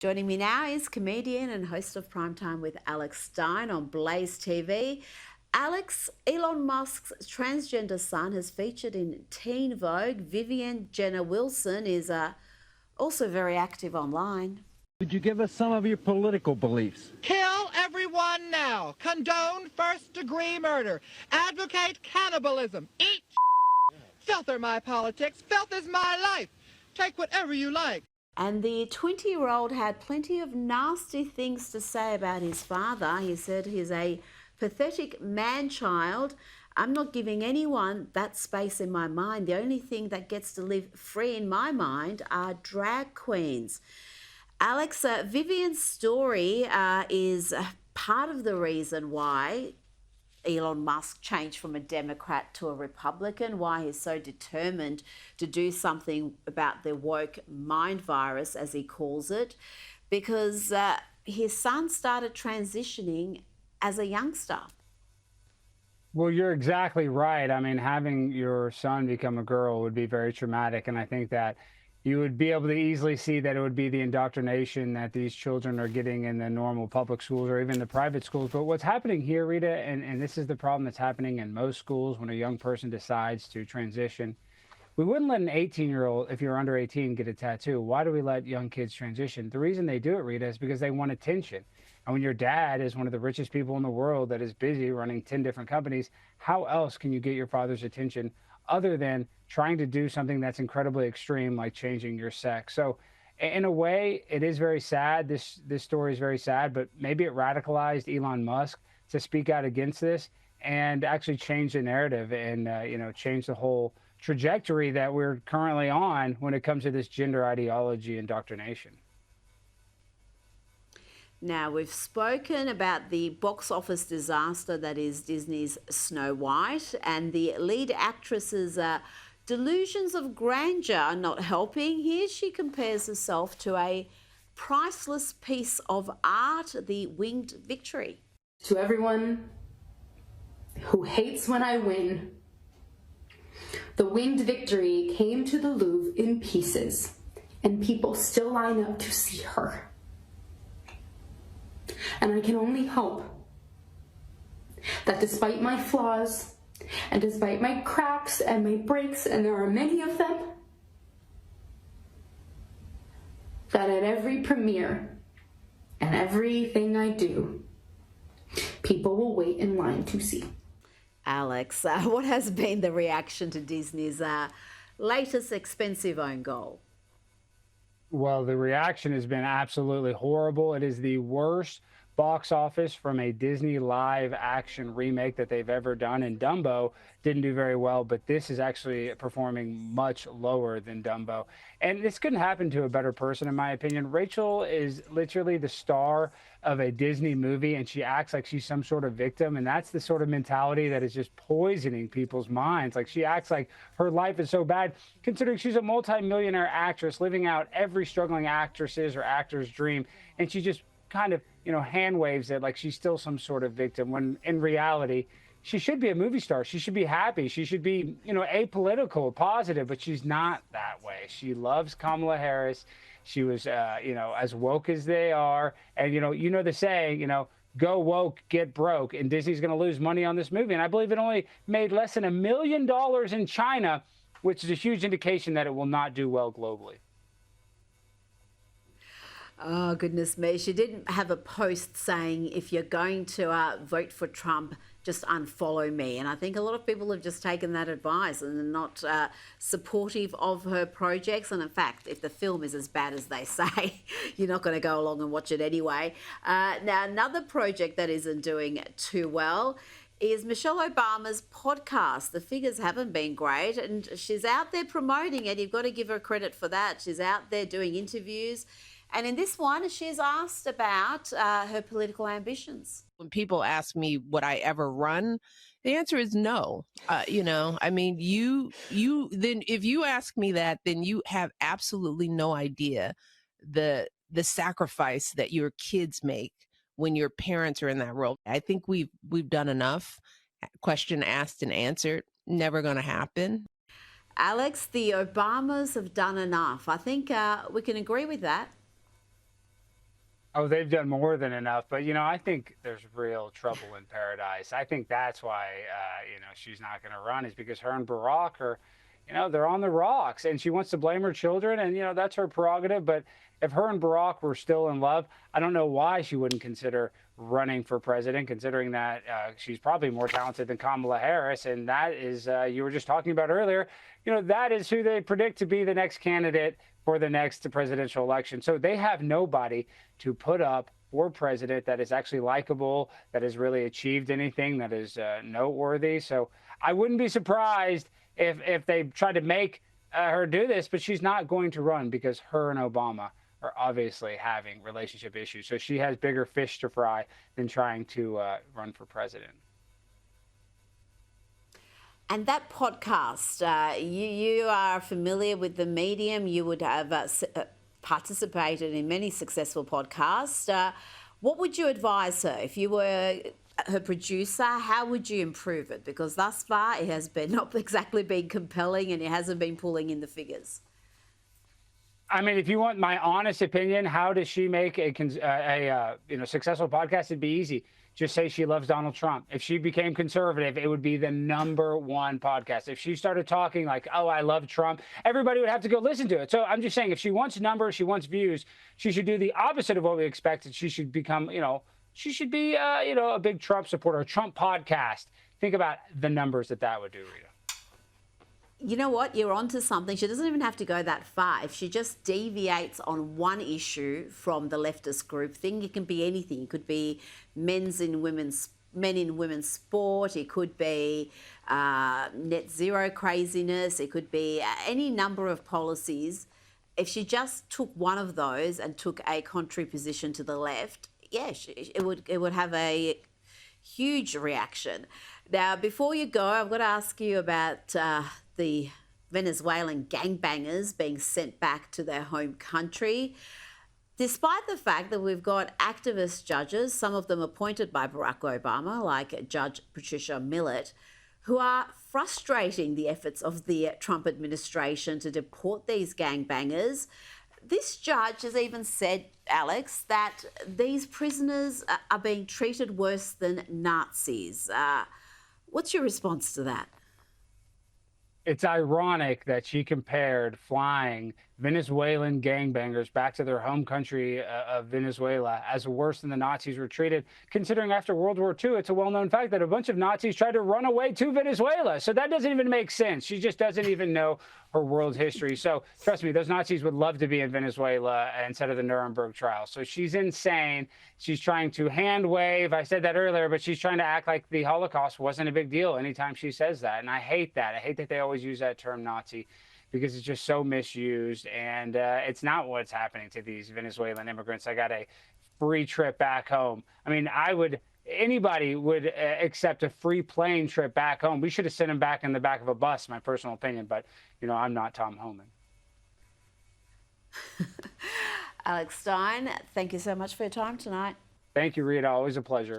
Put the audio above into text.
Joining me now is comedian and host of Primetime with Alex Stein on Blaze TV. Alex, Elon Musk's transgender son has featured in Teen Vogue. Vivian Jenna Wilson is also very active online. Could you give us some of your political beliefs? Kill everyone now. Condone first-degree murder. Advocate cannibalism. Eat filth are my politics. Filth is my life. Take whatever you like. And the 20-year-old had plenty of nasty things to say about his father. He said he's a pathetic man-child. I'm not giving anyone that space in my mind. The only thing that gets to live free in my mind are drag queens. Alex, Vivian's story is part of the reason why Elon Musk changed from a Democrat to a Republican, why he's so determined to do something about the woke mind virus, as he calls it, because his son started transitioning as a youngster. Well, you're exactly right. I mean, having your son become a girl would be very traumatic. And I think that you would be able to easily see that it would be the indoctrination that these children are getting in the normal public schools or even the private schools. But what's happening here, Rita, and this is the problem that's happening in most schools when a young person decides to transition. We wouldn't let an 18-year-old, if you're under 18, get a tattoo. Why do we let young kids transition? The reason they do it, Rita, is because they want attention. And when your dad is one of the richest people in the world that is busy running 10 different companies, how else can you get your father's attention other than trying to do something that's incredibly extreme, like changing your sex? So in a way, it is very sad. This story is very sad, but maybe it radicalized Elon Musk to speak out against this and actually change the narrative and, change the whole trajectory that we're currently on when it comes to this gender ideology indoctrination. Now, we've spoken about the box office disaster that is Disney's Snow White, and the lead actress's delusions of grandeur are not helping. Here she compares herself to a priceless piece of art, the Winged Victory. To everyone who hates when I win, the Winged Victory came to the Louvre in pieces, and people still line up to see her. And I can only hope that despite my flaws, and despite my cracks and my breaks, and there are many of them, that at every premiere and everything I do, people will wait in line to see. Alex, what has been the reaction to Disney's latest expensive own goal? Well, the reaction has been absolutely horrible. It is the worst box office from a Disney live action remake that they've ever done. And Dumbo didn't do very well, but this is actually performing much lower than Dumbo. And this couldn't happen to a better person, in my opinion. Rachel is literally the star of a Disney movie, and she acts like she's some sort of victim. And that's the sort of mentality that is just poisoning people's minds. Like, she acts like her life is so bad, considering she's a multi-millionaire actress living out every struggling actress's or actor's dream. And she just kind of, hand waves it like she's still some sort of victim, when in reality, she should be a movie star. She should be happy. She should be, apolitical, positive, but she's not that way. She loves Kamala Harris. She was, as woke as they are. And, the saying, go woke, get broke. And Disney's going to lose money on this movie. And I believe it only made less than $1 million in China, which is a huge indication that it will not do well globally. Oh, goodness me. She didn't have a post saying, if you're going to vote for Trump, just unfollow me. And I think a lot of people have just taken that advice and are not supportive of her projects. And in fact, if the film is as bad as they say, you're not going to go along and watch it anyway. Now, another project that isn't doing too well is Michelle Obama's podcast. The figures haven't been great, and she's out there promoting it. You've got to give her credit for that. She's out there doing interviews. And in this one, she's asked about her political ambitions. When people ask me would I ever run, the answer is no. You then if you ask me that, then you have absolutely no idea the sacrifice that your kids make when your parents are in that role. I think we've done enough. Question asked and answered. Never going to happen. Alex, the Obamas have done enough. I think we can agree with that. Oh, they've done more than enough. But, I think there's real trouble in paradise. I think that's why, she's not going to run, is because her and Barack are, they're on the rocks, and she wants to blame her children. And, that's her prerogative. But if her and Barack were still in love, I don't know why she wouldn't consider running for president, considering that she's probably more talented than Kamala Harris. And that is, you were just talking about earlier, that is who they predict to be the next candidate for the next presidential election. So they have nobody to put up for president that is actually likable, that has really achieved anything that is noteworthy. So I wouldn't be surprised if they tried to make her do this, but she's not going to run because her and Obama are obviously having relationship issues. So she has bigger fish to fry than trying to run for president. And that podcast, you are familiar with the medium. You would have participated in many successful podcasts. What would you advise her if you were her producer? How would you improve it? Because thus far it has been not exactly been compelling, and it hasn't been pulling in the figures. I mean, if you want my honest opinion, how does she make a successful podcast? It'd be easy. Just say she loves Donald Trump. If she became conservative, it would be the #1 podcast. If she started talking like, oh, I love Trump, everybody would have to go listen to it. So I'm just saying, if she wants numbers, she wants views, she should do the opposite of what we expected. She should become, she should be, a big Trump supporter, a Trump podcast. Think about the numbers that would do, Rita. You know what? You're onto something. She doesn't even have to go that far. If she just deviates on one issue from the leftist group thing, it can be anything. It could be men in women's sport. It could be net zero craziness. It could be any number of policies. If she just took one of those and took a contrary position to the left, it would have a huge reaction. Now, before you go, I've got to ask you about the Venezuelan gangbangers being sent back to their home country. Despite the fact that we've got activist judges, some of them appointed by Barack Obama, like Judge Patricia Millett, who are frustrating the efforts of the Trump administration to deport these gangbangers. This judge has even said, Alex, that these prisoners are being treated worse than Nazis. What's your response to that? It's ironic that she compared flying Venezuelan gangbangers back to their home country of Venezuela as worse than the Nazis were treated, considering after World War II, it's a well-known fact that a bunch of Nazis tried to run away to Venezuela. So that doesn't even make sense. She just doesn't even know her world history. So trust me, those Nazis would love to be in Venezuela instead of the Nuremberg trial. So she's insane. She's trying to hand wave. I said that earlier, but she's trying to act like the Holocaust wasn't a big deal anytime she says that. And I hate that. I hate that they always use that term Nazi, because it's just so misused, and it's not what's happening to these Venezuelan immigrants. I got a free trip back home. I mean, anybody would accept a free plane trip back home. We should have sent them back in the back of a bus, my personal opinion, but, I'm not Tom Homan. Alex Stein, thank you so much for your time tonight. Thank you, Rita. Always a pleasure.